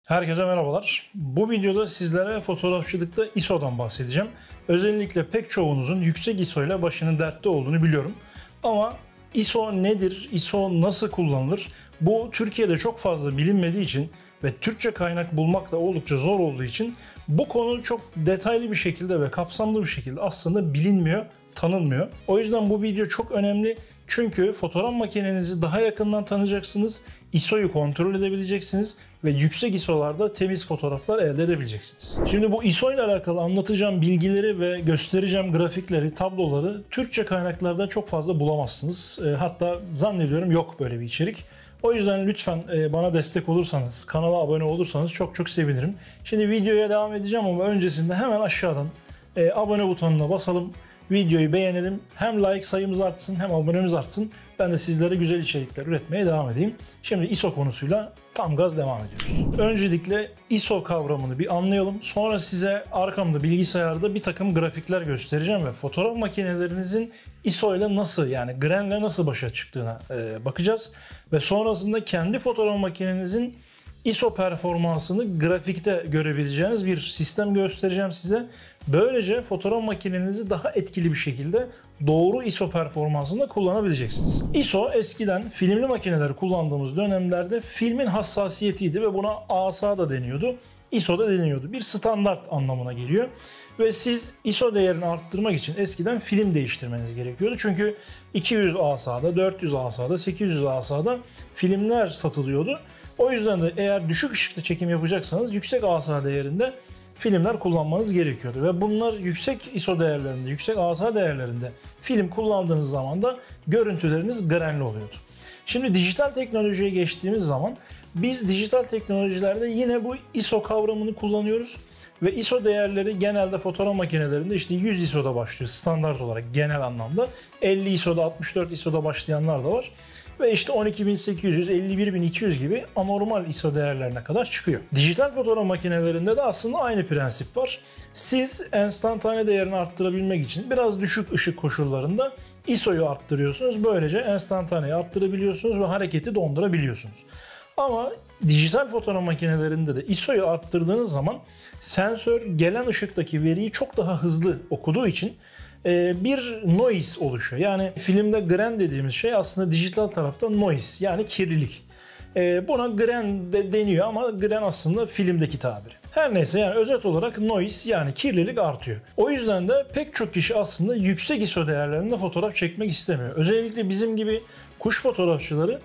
Herkese merhabalar. Bu videoda sizlere fotoğrafçılıkta ISO'dan bahsedeceğim. Özellikle pek çoğunuzun yüksek ISO ile başının dertte olduğunu biliyorum. Ama ISO nedir? ISO nasıl kullanılır? Bu Türkiye'de çok fazla bilinmediği için ve Türkçe kaynak bulmak da oldukça zor olduğu için bu konu çok detaylı bir şekilde ve kapsamlı bir şekilde aslında bilinmiyor, tanınmıyor. O yüzden bu video çok önemli. Çünkü fotoğraf makinenizi daha yakından tanıyacaksınız, ISO'yu kontrol edebileceksiniz ve yüksek ISO'larda temiz fotoğraflar elde edebileceksiniz. Şimdi bu ISO ile alakalı anlatacağım bilgileri ve göstereceğim grafikleri, tabloları Türkçe kaynaklarda çok fazla bulamazsınız. Hatta zannediyorum yok böyle bir içerik. O yüzden lütfen bana destek olursanız, kanala abone olursanız çok sevinirim. Şimdi videoya devam edeceğim ama öncesinde hemen aşağıdan abone butonuna basalım. Videoyu beğenelim. Hem like sayımız artsın hem abonemiz artsın. Ben de sizlere güzel içerikler üretmeye devam edeyim. Şimdi ISO konusuyla tam gaz devam ediyoruz. Öncelikle ISO kavramını bir anlayalım. Sonra size arkamda bilgisayarda bir takım grafikler göstereceğim ve fotoğraf makinelerinizin ISO ile nasıl, yani Gren'le nasıl başa çıktığına bakacağız. Ve sonrasında kendi fotoğraf makinenizin ISO performansını grafikte görebileceğiniz bir sistem göstereceğim size. Böylece fotoğraf makinenizi daha etkili bir şekilde doğru ISO performansında kullanabileceksiniz. ISO eskiden filmli makineleri kullandığımız dönemlerde filmin hassasiyetiydi ve buna ASA da deniyordu. ISO da deniyordu. Bir standart anlamına geliyor. Ve siz ISO değerini arttırmak için eskiden film değiştirmeniz gerekiyordu. Çünkü 200 ASA'da, 400 ASA'da, 800 ASA'da filmler satılıyordu. O yüzden de eğer düşük ışıkta çekim yapacaksanız yüksek ASA değerinde filmler kullanmanız gerekiyordu. Ve bunlar yüksek ISO değerlerinde, yüksek ASA değerlerinde film kullandığınız zaman da görüntüleriniz grenli oluyordu. Şimdi dijital teknolojiye geçtiğimiz zaman biz dijital teknolojilerde yine bu ISO kavramını kullanıyoruz. Ve ISO değerleri genelde fotoğraf makinelerinde işte 100 ISO'da başlıyor standart olarak genel anlamda. 50 ISO'da, 64 ISO'da başlayanlar da var. Ve işte 12800, 51200 gibi anormal ISO değerlerine kadar çıkıyor. Dijital fotoğraf makinelerinde de aslında aynı prensip var. Siz enstantane değerini arttırabilmek için biraz düşük ışık koşullarında ISO'yu arttırıyorsunuz. Böylece enstantaneyi arttırabiliyorsunuz ve hareketi dondurabiliyorsunuz. Ama dijital fotoğraf makinelerinde de ISO'yu arttırdığınız zaman sensör gelen ışıktaki veriyi çok daha hızlı okuduğu için bir noise oluşuyor. Yani filmde gren dediğimiz şey aslında dijital tarafta noise, yani kirlilik. Buna gren de deniyor ama gren aslında filmdeki tabiri. Her neyse, yani özet olarak noise, yani kirlilik artıyor. O yüzden de pek çok kişi aslında yüksek ISO değerlerinde fotoğraf çekmek istemiyor. Özellikle bizim gibi kuş fotoğrafçıları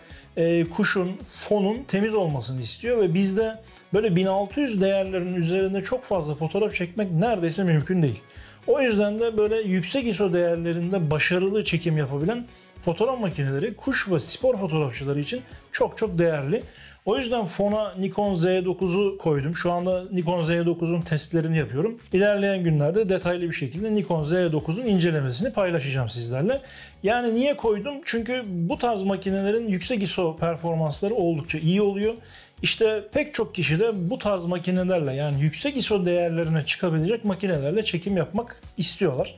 kuşun, fonun temiz olmasını istiyor ve bizde böyle 1600 değerlerin üzerinde çok fazla fotoğraf çekmek neredeyse mümkün değil. O yüzden de böyle yüksek ISO değerlerinde başarılı çekim yapabilen fotoğraf makineleri kuş ve spor fotoğrafçıları için çok değerli. O yüzden fona Nikon Z9'u koydum. Şu anda Nikon Z9'un testlerini yapıyorum. İlerleyen günlerde detaylı bir şekilde Nikon Z9'un incelemesini paylaşacağım sizlerle. Yani niye koydum? Çünkü bu tarz makinelerin yüksek ISO performansları oldukça iyi oluyor. İşte pek çok kişi de bu tarz makinelerle, yani yüksek ISO değerlerine çıkabilecek makinelerle çekim yapmak istiyorlar.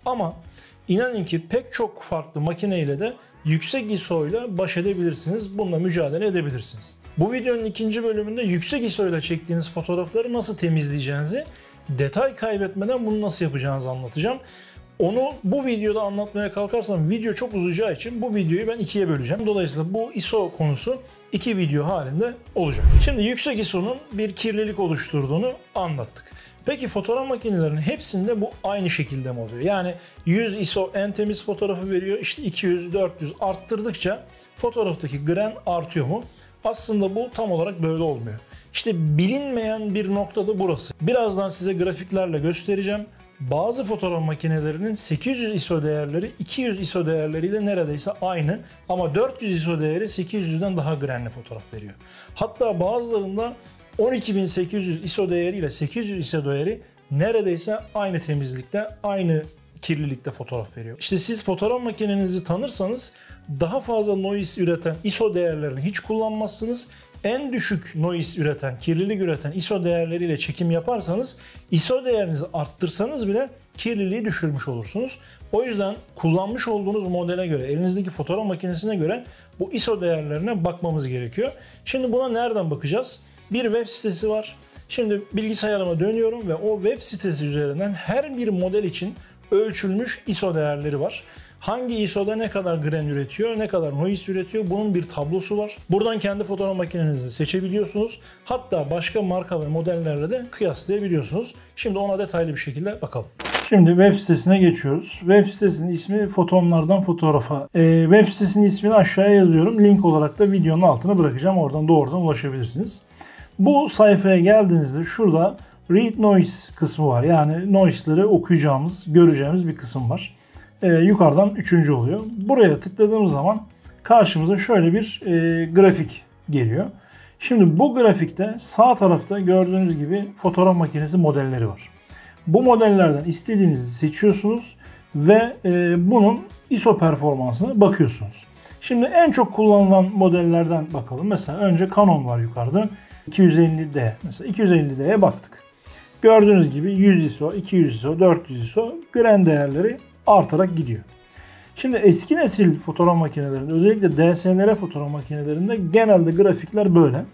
Ama inanın ki pek çok farklı makineyle de yüksek ISO ile baş edebilirsiniz. Bununla mücadele edebilirsiniz. Bu videonun ikinci bölümünde yüksek ISO ile çektiğiniz fotoğrafları nasıl temizleyeceğinizi, detay kaybetmeden bunu nasıl yapacağınızı anlatacağım. Onu bu videoda anlatmaya kalkarsam video çok uzayacağı için bu videoyu ben ikiye böleceğim. Dolayısıyla bu ISO konusu iki video halinde olacak. Şimdi yüksek ISO'nun bir kirlilik oluşturduğunu anlattık. Peki fotoğraf makinelerinin hepsinde bu aynı şekilde mi oluyor? Yani 100 ISO en temiz fotoğrafı veriyor. İşte 200, 400 arttırdıkça fotoğraftaki gren artıyor mu? Aslında bu tam olarak böyle olmuyor. İşte bilinmeyen bir nokta da burası. Birazdan size grafiklerle göstereceğim. Bazı fotoğraf makinelerinin 800 ISO değerleri 200 ISO değerleriyle neredeyse aynı. Ama 400 ISO değeri 800'den daha grenli fotoğraf veriyor. Hatta bazılarında 12800 ISO değeriyle 800 ISO değeri neredeyse aynı temizlikte, aynı kirlilikte fotoğraf veriyor. İşte siz fotoğraf makinenizi tanırsanız daha fazla noise üreten ISO değerlerini hiç kullanmazsınız. En düşük noise üreten, kirlilik üreten ISO değerleriyle çekim yaparsanız ISO değerinizi arttırsanız bile kirliliği düşürmüş olursunuz. O yüzden kullanmış olduğunuz modele göre, elinizdeki fotoğraf makinesine göre bu ISO değerlerine bakmamız gerekiyor. Şimdi buna nereden bakacağız? bir web sitesi var. Şimdi bilgisayarıma dönüyorum ve o web sitesi üzerinden her bir model için ölçülmüş ISO değerleri var. Hangi ISO'da ne kadar grain üretiyor, ne kadar noise üretiyor, bunun bir tablosu var. Buradan kendi fotoğraf makinenizi seçebiliyorsunuz. Hatta başka marka ve modellerle de kıyaslayabiliyorsunuz. Şimdi ona detaylı bir şekilde bakalım. Şimdi web sitesine geçiyoruz. Web sitesinin ismi Fotonlardan Fotoğrafa. Web sitesinin ismini aşağıya yazıyorum. Link olarak da videonun altına bırakacağım. Oradan doğrudan ulaşabilirsiniz. Bu sayfaya geldiğinizde şurada Read Noise kısmı var. Yani noise'ları okuyacağımız, göreceğimiz bir kısım var. Yukarıdan 3. oluyor. Buraya tıkladığımız zaman karşımıza şöyle bir grafik geliyor. Şimdi bu grafikte sağ tarafta gördüğünüz gibi fotoğraf makinesi modelleri var. Bu modellerden istediğinizi seçiyorsunuz ve bunun ISO performansına bakıyorsunuz. Şimdi en çok kullanılan modellerden bakalım. Mesela önce Canon var yukarıda. 250D. Mesela 250D'ye baktık. Gördüğünüz gibi 100 ISO, 200 ISO, 400 ISO grain değerleri artarak gidiyor. Şimdi eski nesil fotoğraf makinelerinde, özellikle DSLR fotoğraf makinelerinde genelde grafikler böyle.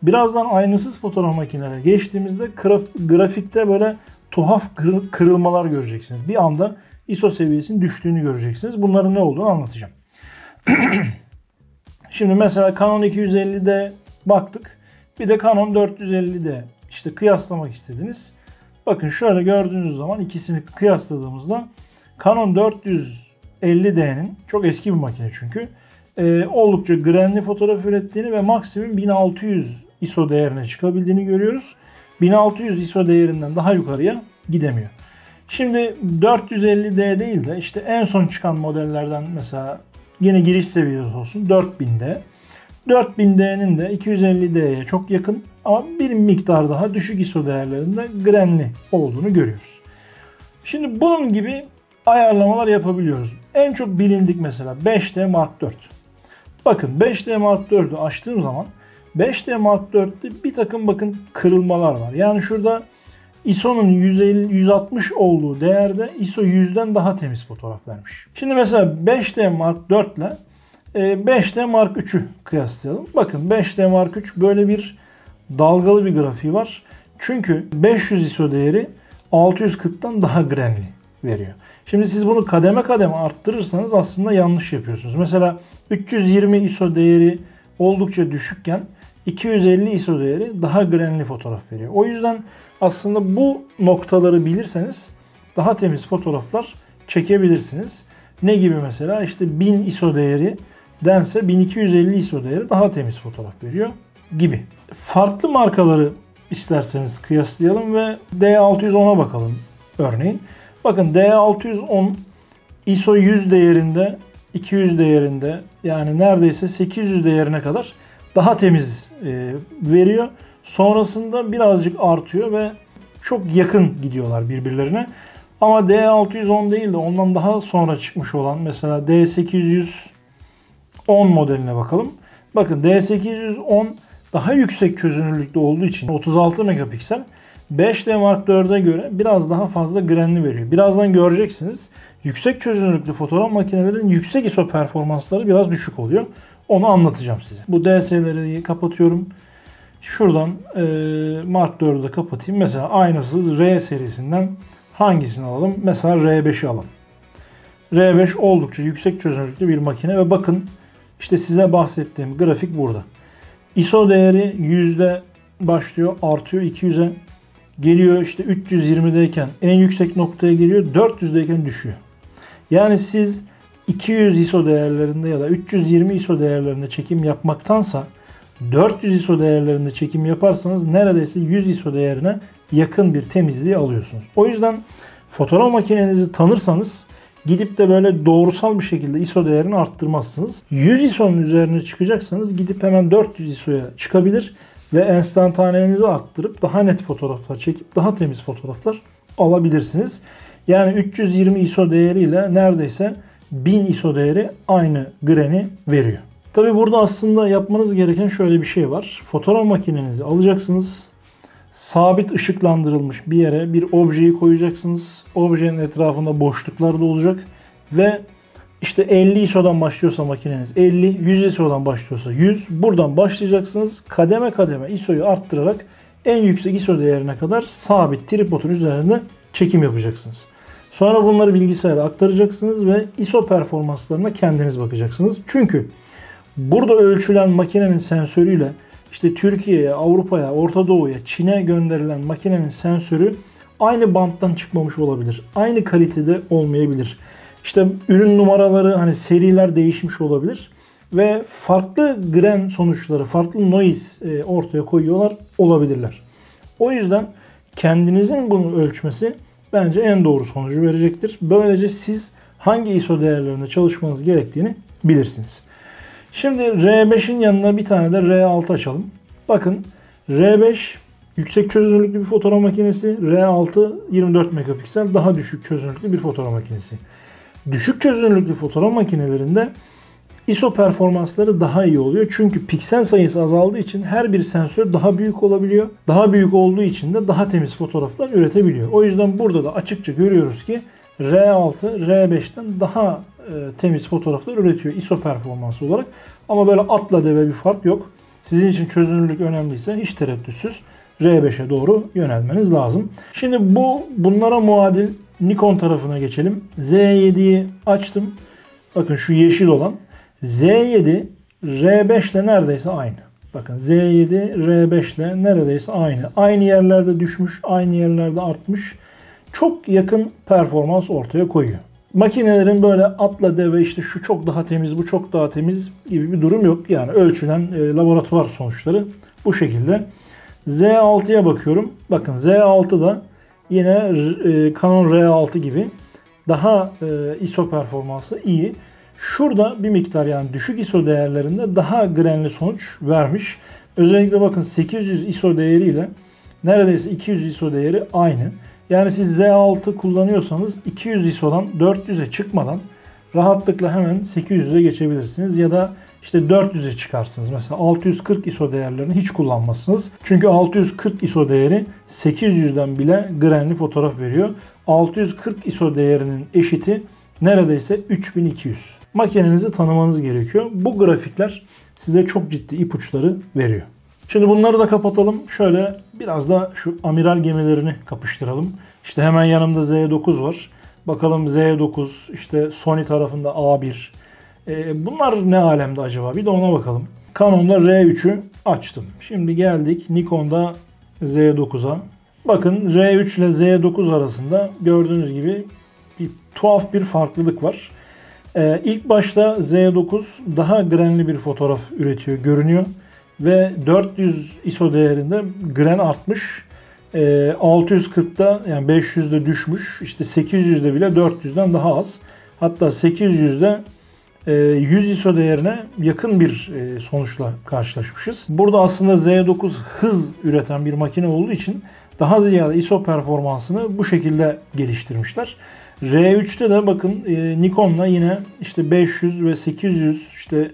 Birazdan aynasız fotoğraf makinelere geçtiğimizde grafikte böyle tuhaf kırılmalar göreceksiniz. Bir anda ISO seviyesinin düştüğünü göreceksiniz. Bunların ne olduğunu anlatacağım. Şimdi mesela Canon 250D baktık. Bir de Canon 450D. İşte kıyaslamak istediniz. Bakın şöyle gördüğünüz zaman ikisini kıyasladığımızda Canon 450D'nin çok eski bir makine çünkü oldukça grainli fotoğraf ürettiğini ve maksimum 1600 ISO değerine çıkabildiğini görüyoruz. 1600 ISO değerinden daha yukarıya gidemiyor. Şimdi 450D değil de işte en son çıkan modellerden mesela yine giriş seviyesi olsun 4000D. 4000D'nin de 250D'ye çok yakın ama bir miktar daha düşük ISO değerlerinde grainli olduğunu görüyoruz. Şimdi bunun gibi ayarlamalar yapabiliyoruz. En çok bilindik mesela 5D Mark IV. Bakın 5D Mark IV'ü açtığım zaman 5D Mark IV'de bir takım bakın kırılmalar var. Yani şurada ISO'nun 160 olduğu değerde ISO 100'den daha temiz fotoğraf vermiş. Şimdi mesela 5D Mark IV ile 5D Mark III'ü kıyaslayalım. Bakın 5D Mark III böyle bir dalgalı bir grafiği var. Çünkü 500 ISO değeri 640'tan daha grainli veriyor. Şimdi siz bunu kademe kademe arttırırsanız aslında yanlış yapıyorsunuz. Mesela 320 ISO değeri oldukça düşükken 250 ISO değeri daha grainli fotoğraf veriyor. O yüzden aslında bu noktaları bilirseniz daha temiz fotoğraflar çekebilirsiniz. Ne gibi mesela işte 1000 ISO değeri dense 1250 ISO değeri daha temiz fotoğraf veriyor gibi. Farklı markaları isterseniz kıyaslayalım ve D610'a bakalım örneğin. Bakın D610 ISO 100 değerinde, 200 değerinde yani neredeyse 800 değerine kadar daha temiz veriyor. Sonrasında birazcık artıyor ve çok yakın gidiyorlar birbirlerine. Ama D610 değil de ondan daha sonra çıkmış olan mesela D810 modeline bakalım. Bakın D810 daha yüksek çözünürlükte olduğu için 36 megapiksel 5D Mark IV'e göre biraz daha fazla grainli veriyor. Birazdan göreceksiniz. Yüksek çözünürlüklü fotoğraf makinelerinin yüksek ISO performansları biraz düşük oluyor. Onu anlatacağım size. Bu DSLR'yi kapatıyorum. Şuradan Mark IV'ü de kapatayım. Mesela aynasız R serisinden hangisini alalım? Mesela R5'i alalım. R5 oldukça yüksek çözünürlüklü bir makine ve bakın işte size bahsettiğim grafik burada. ISO değeri 100'de başlıyor, artıyor 200'e geliyor, işte 320'deyken en yüksek noktaya geliyor, 400'deyken düşüyor. Yani siz 200 ISO değerlerinde ya da 320 ISO değerlerinde çekim yapmaktansa 400 ISO değerlerinde çekim yaparsanız neredeyse 100 ISO değerine yakın bir temizliği alıyorsunuz. O yüzden fotoğraf makinenizi tanırsanız gidip de böyle doğrusal bir şekilde ISO değerini arttırmazsınız. 100 ISO'nun üzerine çıkacaksanız gidip hemen 400 ISO'ya çıkabilir ve enstantanenizi arttırıp daha net fotoğraflar çekip daha temiz fotoğraflar alabilirsiniz. Yani 320 ISO değeriyle neredeyse 1000 ISO değeri aynı grain'i veriyor. Tabi burada aslında yapmanız gereken şöyle bir şey var. Fotoğraf makinenizi alacaksınız. Sabit ışıklandırılmış bir yere bir objeyi koyacaksınız. Objenin etrafında boşluklar da olacak ve İşte 50 ISO'dan başlıyorsa makineniz 50, 100 ISO'dan başlıyorsa 100. Buradan başlayacaksınız. Kademe kademe ISO'yu arttırarak en yüksek ISO değerine kadar sabit tripodun üzerinde çekim yapacaksınız. Sonra bunları bilgisayara aktaracaksınız ve ISO performanslarına kendiniz bakacaksınız. Çünkü burada ölçülen makinenin sensörüyle işte Türkiye'ye, Avrupa'ya, Orta Doğu'ya, Çin'e gönderilen makinenin sensörü aynı banttan çıkmamış olabilir. Aynı kalitede olmayabilir. İşte ürün numaraları, hani seriler değişmiş olabilir ve farklı grain sonuçları, farklı noise ortaya koyuyorlar olabilirler. O yüzden kendinizin bunu ölçmesi bence en doğru sonucu verecektir. Böylece siz hangi ISO değerlerinde çalışmanız gerektiğini bilirsiniz. Şimdi R5'in yanına bir tane de R6 açalım. Bakın R5 yüksek çözünürlüklü bir fotoğraf makinesi. R6 24 megapiksel daha düşük çözünürlüklü bir fotoğraf makinesi. Düşük çözünürlüklü fotoğraf makinelerinde ISO performansları daha iyi oluyor. Çünkü piksel sayısı azaldığı için her bir sensör daha büyük olabiliyor. Daha büyük olduğu için de daha temiz fotoğraflar üretebiliyor. O yüzden burada da açıkça görüyoruz ki R6 R5'ten daha temiz fotoğraflar üretiyor ISO performansı olarak. Ama böyle atla deve bir fark yok. Sizin için çözünürlük önemliyse hiç tereddütsüz R5'e doğru yönelmeniz lazım. Şimdi bunlara muadil Nikon tarafına geçelim. Z7'yi açtım. Bakın şu yeşil olan. Z7 R5 ile neredeyse aynı. Bakın Z7 R5 ile neredeyse aynı. Aynı yerlerde düşmüş, aynı yerlerde artmış. Çok yakın performans ortaya koyuyor. Makinelerin böyle atla deve işte şu çok daha temiz, bu çok daha temiz gibi bir durum yok. Yani ölçülen laboratuvar sonuçları bu şekilde. Z6'ya bakıyorum. Bakın Z6'da yine Canon R6 gibi daha ISO performansı iyi. Şurada bir miktar, yani düşük ISO değerlerinde daha grainli sonuç vermiş. Özellikle bakın 800 ISO değeriyle neredeyse 200 ISO değeri aynı. Yani siz Z6 kullanıyorsanız 200 ISO'dan 400'e çıkmadan rahatlıkla hemen 800'e geçebilirsiniz. Ya da işte 400'e çıkarsınız. Mesela 640 ISO değerlerini hiç kullanmazsınız. Çünkü 640 ISO değeri 800'den bile grainli fotoğraf veriyor. 640 ISO değerinin eşiti neredeyse 3200. Makinenizi tanımanız gerekiyor. Bu grafikler size çok ciddi ipuçları veriyor. Şimdi bunları da kapatalım. Şöyle biraz da şu amiral gemilerini kapıştıralım. İşte hemen yanımda Z9 var. Bakalım Z9, işte Sony tarafında A1. Bunlar ne alemde acaba? Bir de ona bakalım. Canon'da R3'ü açtım. Şimdi geldik Nikon'da Z9'a. Bakın R3 ile Z9 arasında gördüğünüz gibi bir tuhaf bir farklılık var. İlk başta Z9 daha grainli bir fotoğraf üretiyor, görünüyor. Ve 400 ISO değerinde grain artmış. 640'da yani 500'de düşmüş. İşte 800'de bile 400'den daha az. Hatta 800'de 100 ISO değerine yakın bir sonuçla karşılaşmışız. Burada aslında Z9 hız üreten bir makine olduğu için daha ziyade ISO performansını bu şekilde geliştirmişler. R3'te de bakın Nikon'la yine işte 500 ve 800 işte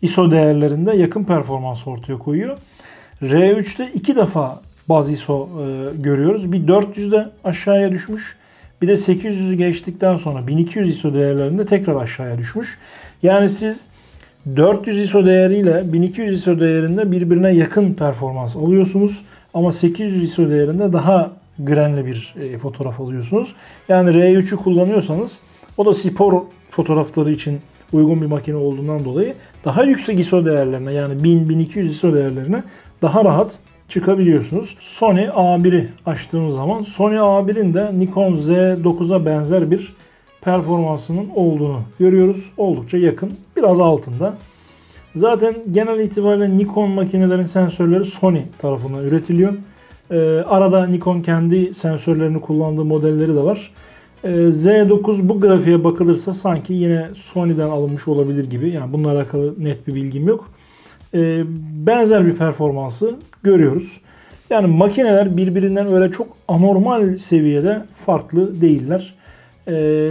ISO değerlerinde yakın performans ortaya koyuyor. R3'te 2 defa baz ISO görüyoruz. Bir 400'de aşağıya düşmüş. Bir de 800'ü geçtikten sonra 1200 ISO değerlerinde tekrar aşağıya düşmüş. Yani siz 400 ISO değeriyle 1200 ISO değerinde birbirine yakın performans alıyorsunuz. Ama 800 ISO değerinde daha grainli bir fotoğraf alıyorsunuz. Yani R3'ü kullanıyorsanız, o da spor fotoğrafları için uygun bir makine olduğundan dolayı daha yüksek ISO değerlerine, yani 1000-1200 ISO değerlerine daha rahat çıkabiliyorsunuz. Sony A1'i açtığımız zaman Sony A1'in de Nikon Z9'a benzer bir performansının olduğunu görüyoruz. Oldukça yakın, biraz altında. Zaten genel itibariyle Nikon makinelerin sensörleri Sony tarafından üretiliyor. Arada Nikon kendi sensörlerini kullandığı modelleri de var. Z9 bu grafiğe bakılırsa sanki yine Sony'den alınmış olabilir gibi. Yani bununla alakalı net bir bilgim yok. Benzer bir performansı görüyoruz. Yani makineler birbirinden öyle çok anormal seviyede farklı değiller.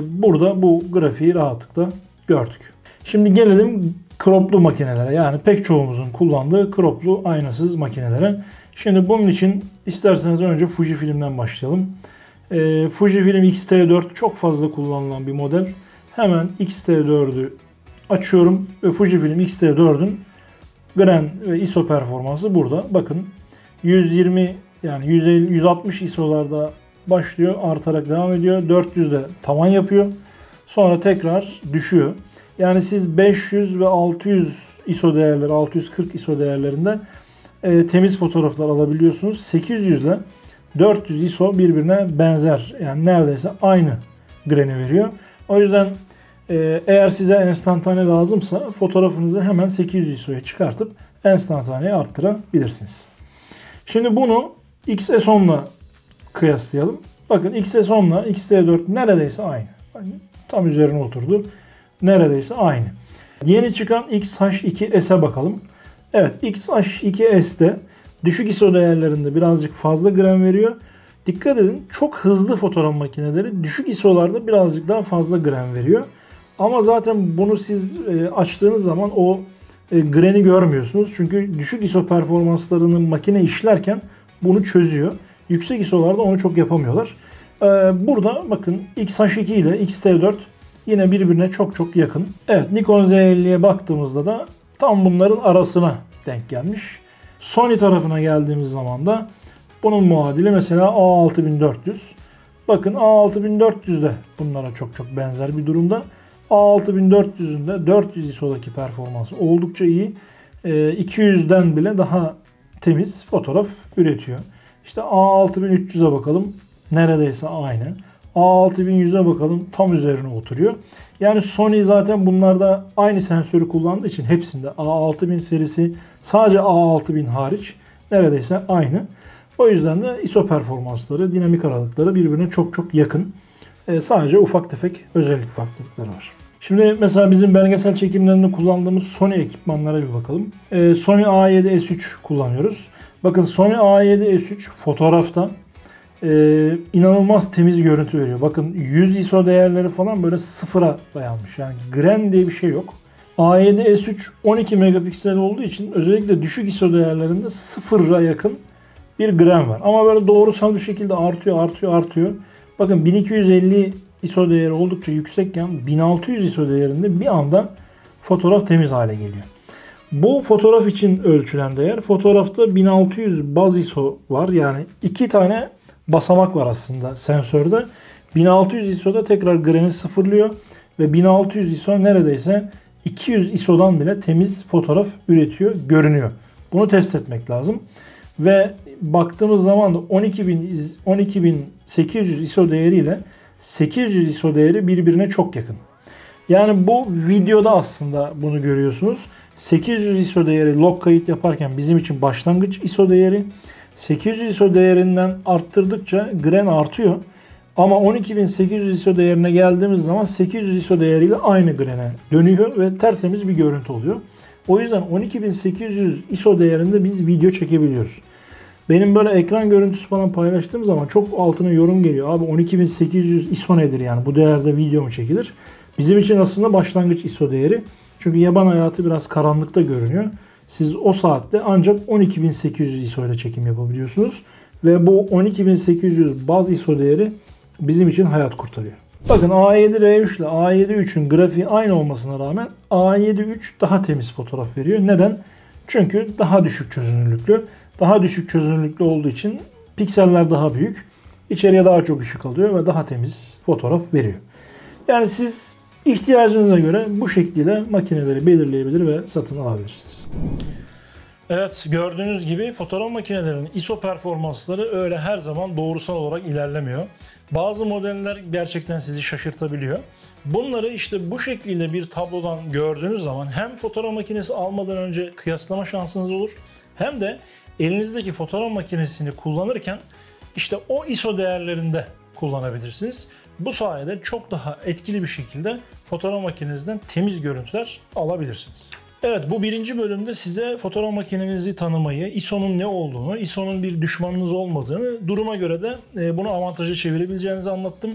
Burada bu grafiği rahatlıkla gördük. Şimdi gelelim croplu makinelere. Yani pek çoğumuzun kullandığı croplu aynasız makinelere. Şimdi bunun için isterseniz önce Fujifilm'den başlayalım. Fujifilm X-T4 çok fazla kullanılan bir model. Hemen X-T4'ü açıyorum ve Fujifilm X-T4'ün Gren ve ISO performansı burada. Bakın 120 yani 150, 160 ISO'larda başlıyor, artarak devam ediyor. 400'de tavan yapıyor. Sonra tekrar düşüyor. Yani siz 500 ve 600 ISO değerleri, 640 ISO değerlerinde temiz fotoğraflar alabiliyorsunuz. 800 ile 400 ISO birbirine benzer. Yani neredeyse aynı greni veriyor. O yüzden eğer size enstantane lazımsa fotoğrafınızı hemen 800 ISO'ya çıkartıp enstantaneyi arttırabilirsiniz. Şimdi bunu XS10'la kıyaslayalım. Bakın XS10'la X-T4 neredeyse aynı. Tam üzerine oturdu. Neredeyse aynı. Yeni çıkan X-H2S'e bakalım. Evet, X-H2S'te düşük ISO değerlerinde birazcık fazla gram veriyor. Dikkat edin, çok hızlı fotoğraf makineleri düşük ISO'larda birazcık daha fazla gram veriyor. Ama zaten bunu siz açtığınız zaman o greni görmüyorsunuz. Çünkü düşük ISO performanslarını makine işlerken bunu çözüyor. Yüksek ISO'larda onu çok yapamıyorlar. Burada bakın X-H2 ile X-T4 yine birbirine çok yakın. Evet, Nikon Z50'ye baktığımızda da tam bunların arasına denk gelmiş. Sony tarafına geldiğimiz zaman da bunun muadili mesela A6400. Bakın A6400 de bunlara çok benzer bir durumda. A6400'ün de 400 ISO'daki performansı oldukça iyi. 200'den bile daha temiz fotoğraf üretiyor. İşte A6300'e bakalım. Neredeyse aynı. A6100'e bakalım. Tam üzerine oturuyor. Yani Sony zaten bunlarda aynı sensörü kullandığı için hepsinde A6000 serisi sadece A6000 hariç neredeyse aynı. O yüzden de ISO performansları, dinamik aralıkları birbirine çok yakın. Sadece ufak tefek özellik farklılıkları var. Şimdi mesela bizim belgesel çekimlerinde kullandığımız Sony ekipmanlara bir bakalım. Sony A7S3 kullanıyoruz. Bakın Sony A7S3 fotoğrafta inanılmaz temiz görüntü veriyor. Bakın 100 ISO değerleri falan böyle sıfıra dayanmış. Yani gren diye bir şey yok. A7S3 12 megapiksel olduğu için özellikle düşük ISO değerlerinde sıfıra yakın bir gren var. Ama böyle doğrusal bir şekilde artıyor. Bakın 1250 ISO değeri oldukça yüksekken 1600 ISO değerinde bir anda fotoğraf temiz hale geliyor. Bu fotoğraf için ölçülen değer. Fotoğrafta 1600 baz ISO var. Yani iki tane basamak var aslında sensörde. 1600 ISO'da tekrar greni sıfırlıyor ve 1600 ISO neredeyse 200 ISO'dan bile temiz fotoğraf üretiyor, görünüyor. Bunu test etmek lazım. Ve baktığımız zaman da 12800 ISO değeriyle 800 ISO değeri birbirine çok yakın. Yani bu videoda aslında bunu görüyorsunuz. 800 ISO değeri log kayıt yaparken bizim için başlangıç ISO değeri. 800 ISO değerinden arttırdıkça gren artıyor. Ama 12800 ISO değerine geldiğimiz zaman 800 ISO değeriyle aynı grene dönüyor ve tertemiz bir görüntü oluyor. O yüzden 12800 ISO değerinde biz video çekebiliyoruz. Benim böyle ekran görüntüsü falan paylaştığım zaman çok altına yorum geliyor. Abi 12800 ISO nedir yani? Bu değerde video mu çekilir? Bizim için aslında başlangıç ISO değeri. Çünkü yaban hayatı biraz karanlıkta görünüyor. Siz o saatte ancak 12800 ISO ile çekim yapabiliyorsunuz. Ve bu 12800 baz ISO değeri bizim için hayat kurtarıyor. Bakın A7R3 ile A7-3'ün grafiği aynı olmasına rağmen A7-3 daha temiz fotoğraf veriyor. Neden? Çünkü daha düşük çözünürlüklü. Daha düşük çözünürlüklü olduğu için pikseller daha büyük. İçeriye daha çok ışık alıyor ve daha temiz fotoğraf veriyor. Yani siz ihtiyacınıza göre bu şekilde makineleri belirleyebilir ve satın alabilirsiniz. Evet, gördüğünüz gibi fotoğraf makinelerinin ISO performansları öyle her zaman doğrusal olarak ilerlemiyor. Bazı modeller gerçekten sizi şaşırtabiliyor. Bunları işte bu şekliyle bir tablodan gördüğünüz zaman hem fotoğraf makinesi almadan önce kıyaslama şansınız olur, hem de elinizdeki fotoğraf makinesini kullanırken işte o ISO değerlerinde kullanabilirsiniz. Bu sayede çok daha etkili bir şekilde fotoğraf makinenizden temiz görüntüler alabilirsiniz. Evet, bu birinci bölümde size fotoğraf makinenizi tanımayı, ISO'nun ne olduğunu, ISO'nun bir düşmanınız olmadığını, duruma göre de bunu avantaja çevirebileceğinizi anlattım.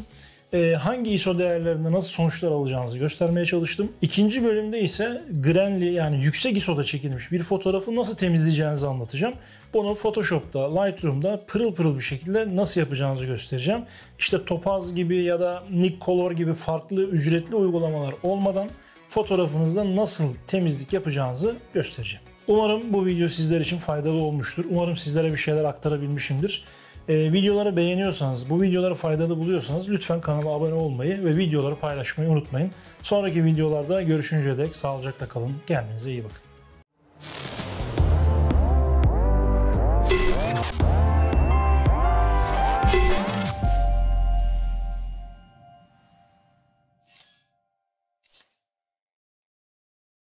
Hangi ISO değerlerinde nasıl sonuçlar alacağınızı göstermeye çalıştım. İkinci bölümde ise grainli yani yüksek ISO'da çekilmiş bir fotoğrafı nasıl temizleyeceğinizi anlatacağım. Bunu Photoshop'ta, Lightroom'da pırıl pırıl bir şekilde nasıl yapacağınızı göstereceğim. İşte Topaz gibi ya da Nickcolor gibi farklı ücretli uygulamalar olmadan fotoğrafınızda nasıl temizlik yapacağınızı göstereceğim. Umarım bu video sizler için faydalı olmuştur. Umarım sizlere bir şeyler aktarabilmişimdir. Videoları beğeniyorsanız, bu videoları faydalı buluyorsanız lütfen kanala abone olmayı ve videoları paylaşmayı unutmayın. Sonraki videolarda görüşünceye dek sağlıcakla kalın. Kendinize iyi bakın.